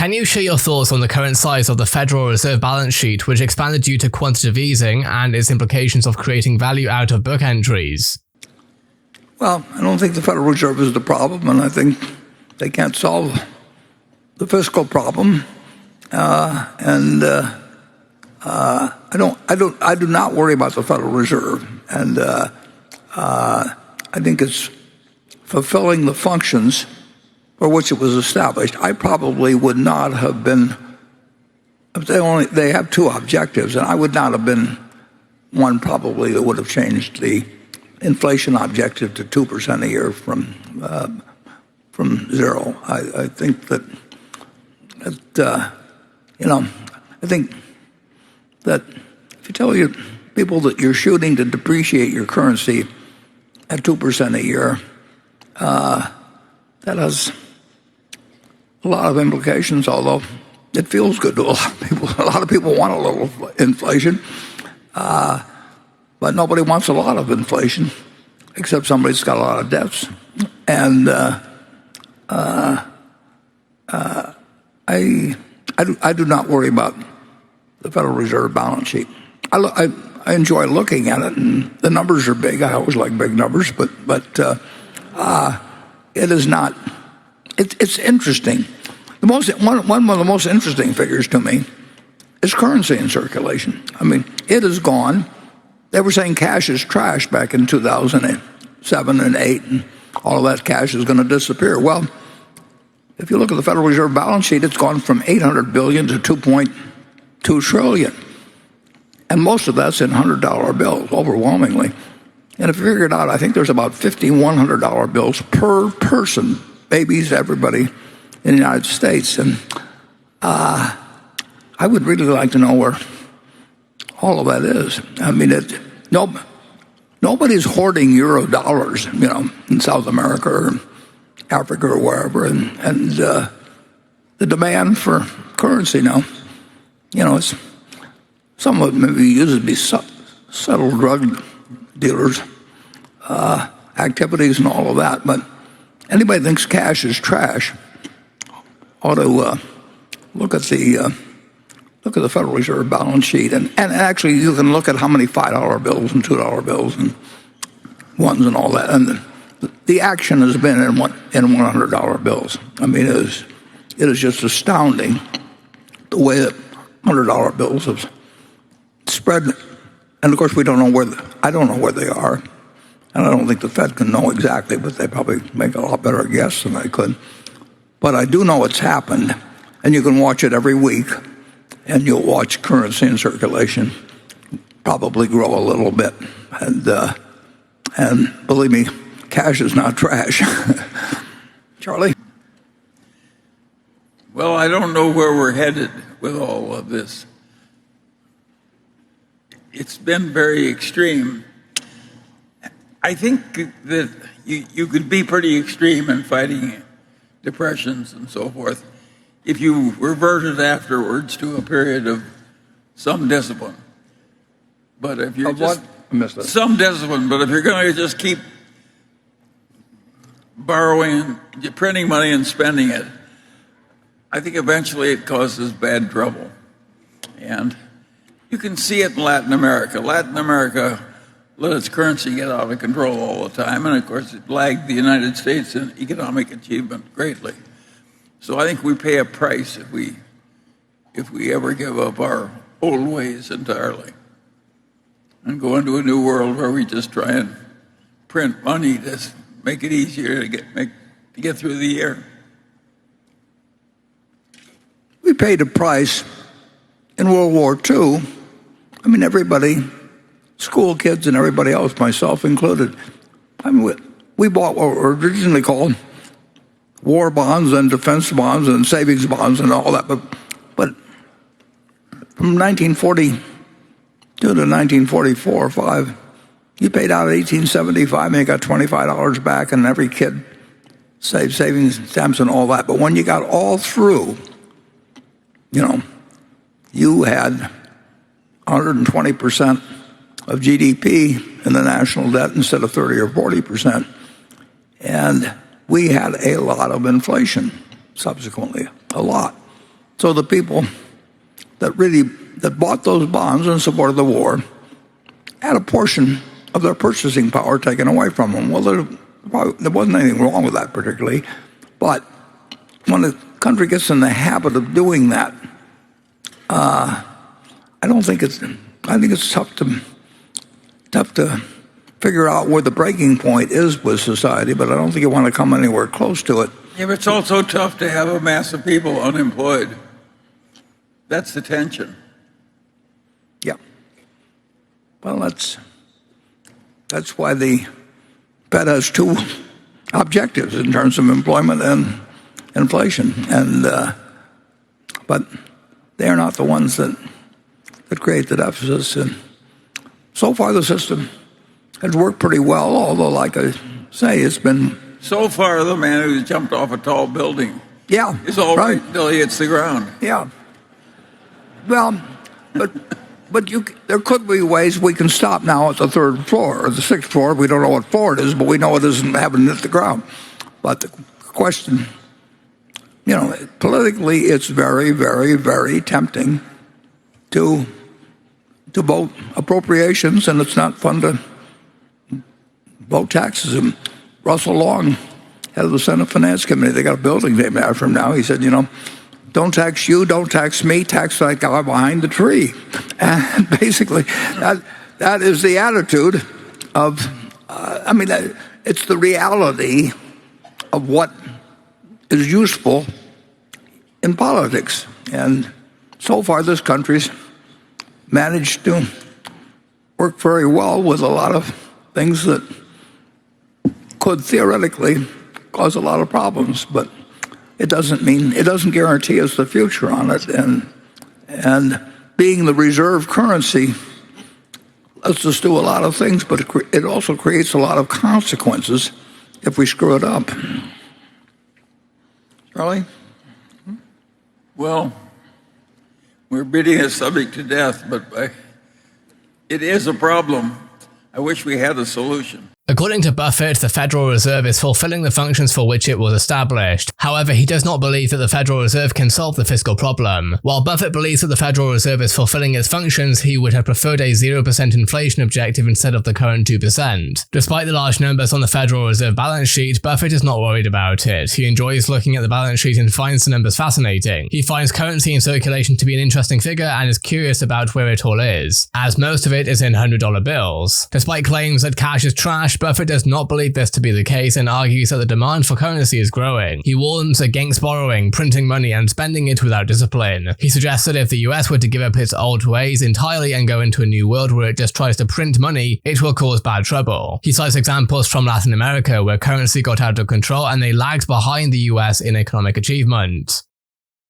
Can you share your thoughts on the current size of the Federal Reserve balance sheet, which expanded due to quantitative easing, and its implications of creating value out of book entries? Well, I don't think the Federal Reserve is the problem, and I think they can't solve the fiscal problem. I do not worry about the Federal Reserve, and I think it's fulfilling the functions for which it was established. I probably would not have been. They have two objectives, and I would not have been one probably that would have changed the inflation objective to 2% a year from zero. I think that I think that if you tell your people that you're shooting to depreciate your currency at 2% a year, that has a lot of implications, although it feels good to a lot of people. A lot of people want a little inflation, but nobody wants a lot of inflation, except somebody that's got a lot of debts. And I do not worry about the Federal Reserve balance sheet. I enjoy looking at it, and the numbers are big. I always like big numbers, but it is not. It's interesting. One of the most interesting figures to me is currency in circulation. I mean, it is gone. They were saying cash is trash back in 2007 and 8, and all of that cash is going to disappear. Well, if you look at the Federal Reserve balance sheet, it's gone from $800 billion to $2.2 trillion. And most of that's in $100 bills, overwhelmingly. And if you figure it out, I think there's about 50 $100 bills per person, babies, everybody in the United States. And I would really like to know where all of that is. I mean, nobody's hoarding euro dollars, in South America or Africa or wherever. And the demand for currency now, it's some of it maybe used to be subtle drug dealers' activities and all of that. But anybody who thinks cash is trash ought to look at the Federal Reserve balance sheet, and actually you can look at how many $5 bills and $2 bills and ones and all that, and the action has been in $100 bills. I mean, it is just astounding the way that $100 bills have spread, and of course I don't know where they are, and I don't think the Fed can know exactly, but they probably make a lot better guess than I could. But I do know it's happened, and you can watch it every week, and you'll watch currency in circulation probably grow a little bit, and believe me, cash is not trash. Charlie? Well, I don't know where we're headed with all of this. It's been very extreme. I think that you could be pretty extreme in fighting depressions and so forth if you reverted afterwards to a period of some discipline. But if you're some discipline, but if you're going to just keep borrowing, printing money and spending it, I think eventually it causes bad trouble. And you can see it in Latin America. Latin America let its currency get out of control all the time, and of course it lagged the United States in economic achievement greatly. So I think we pay a price if we ever give up our old ways entirely and go into a new world where we just try and print money to make it easier to get through the year. We paid a price in World War II. I mean, everybody, school kids and everybody else, myself included, we bought what were originally called war bonds and defense bonds and savings bonds and all that. But from 1942 to 1944 or 5, you paid out $18.75 and you got $25 back, and every kid saved savings stamps and all that. But when you got all through, you had 120% of GDP in the national debt instead of 30 or 40%. And we had a lot of inflation subsequently, a lot. So the people that bought those bonds in support of the war had a portion of their purchasing power taken away from them. Well, there wasn't anything wrong with that particularly, but when a country gets in the habit of doing that, I think it's tough to figure out where the breaking point is with society, but I don't think you want to come anywhere close to it. Yeah, but it's also tough to have a mass of people unemployed. That's the tension. Yeah. Well, that's why the Fed has two objectives in terms of employment and inflation, but they are not the ones that create the deficits. And so far, the system has worked pretty well. Although, like I say, it's been so far the man who's jumped off a tall building. Yeah, is all right until he hits the ground. Yeah. Well, but there could be ways we can stop now at the third floor or the sixth floor. We don't know what floor it is, but we know it isn't having hit the ground. But the question, politically, it's very, very, very tempting to vote appropriations, and it's not fun to vote taxes. And Russell Long, head of the Senate Finance Committee, they got a building named after him now. He said, don't tax you, don't tax me, tax that guy behind the tree. And basically, that is the attitude of, it's the reality of what is useful in politics. And so far, this country's managed to work very well with a lot of things that could theoretically cause a lot of problems, but it doesn't guarantee us the future on it. And being the reserve currency lets us do a lot of things, but it also creates a lot of consequences if we screw it up. Charlie? Well, we're beating a subject to death, but it is a problem. I wish we had a solution. According to Buffett, the Federal Reserve is fulfilling the functions for which it was established. However, he does not believe that the Federal Reserve can solve the fiscal problem. While Buffett believes that the Federal Reserve is fulfilling its functions, he would have preferred a 0% inflation objective instead of the current 2%. Despite the large numbers on the Federal Reserve balance sheet, Buffett is not worried about it. He enjoys looking at the balance sheet and finds the numbers fascinating. He finds currency in circulation to be an interesting figure and is curious about where it all is, as most of it is in $100 bills. Despite claims that cash is trash, Buffett does not believe this to be the case and argues that the demand for currency is growing. He warns against borrowing, printing money, and spending it without discipline. He suggests that if the US were to give up its old ways entirely and go into a new world where it just tries to print money, it will cause bad trouble. He cites examples from Latin America where currency got out of control and they lagged behind the US in economic achievement.